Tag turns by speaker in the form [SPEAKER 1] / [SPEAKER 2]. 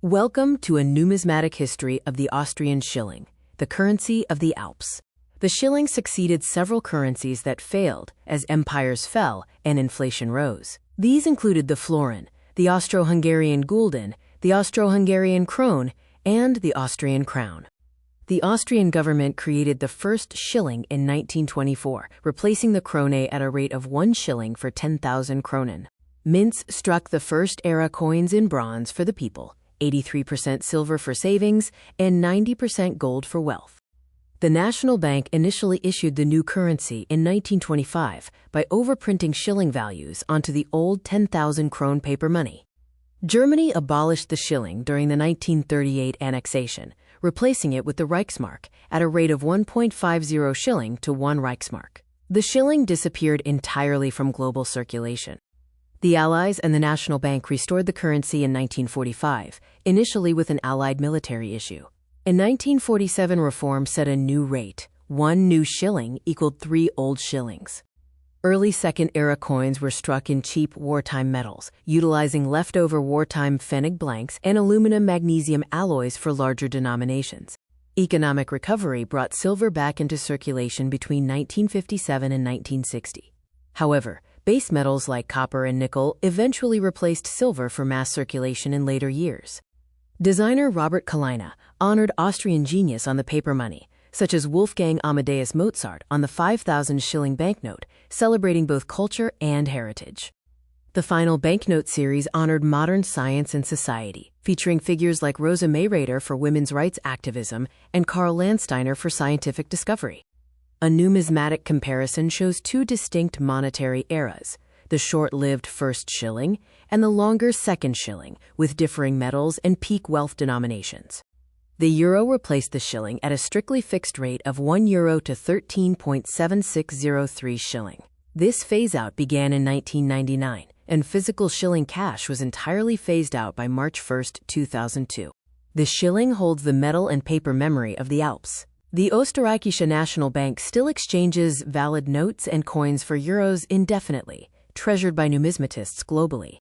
[SPEAKER 1] Welcome to a numismatic history of the Austrian Schilling, the currency of the Alps. The Schilling succeeded several currencies that failed as empires fell and inflation rose. These included the florin, the Austro-Hungarian gulden, the Austro-Hungarian Krone, and the Austrian crown. The Austrian government created the first shilling in 1924, replacing the krone at a rate of 1 shilling for 10,000 kronen. Mints struck the first-era coins in bronze for the people, 83% silver for savings, and 90% gold for wealth. The National Bank initially issued the new currency in 1925 by overprinting shilling values onto the old 10,000 krone paper money. Germany abolished the shilling during the 1938 annexation, replacing it with the Reichsmark at a rate of 1.50 shilling to 1 Reichsmark. The shilling disappeared entirely from global circulation. The Allies and the National Bank restored the currency in 1945, initially with an Allied military issue. In 1947, reform set a new rate. 1 new shilling equaled 3 old shillings. Early Second-era coins were struck in cheap wartime metals, utilizing leftover wartime pfennig blanks and aluminum-magnesium alloys for larger denominations. Economic recovery brought silver back into circulation between 1957 and 1960. However, base metals like copper and nickel eventually replaced silver for mass circulation in later years. Designer Robert Kalina honored Austrian genius on the paper money, such as Wolfgang Amadeus Mozart on the 5,000 shilling banknote, celebrating both culture and heritage. The final banknote series honored modern science and society, featuring figures like Rosa Mayrader for women's rights activism and Karl Landsteiner for scientific discovery. A numismatic comparison shows 2 distinct monetary eras, the short-lived first shilling and the longer second shilling, with differing metals and peak wealth denominations. The euro replaced the shilling at a strictly fixed rate of €1 to 13.7603 shilling. This phase-out began in 1999, and physical shilling cash was entirely phased out by March 1, 2002. The shilling holds the metal and paper memory of the Alps. The Österreichische National Bank still exchanges valid notes and coins for euros indefinitely, treasured by numismatists globally.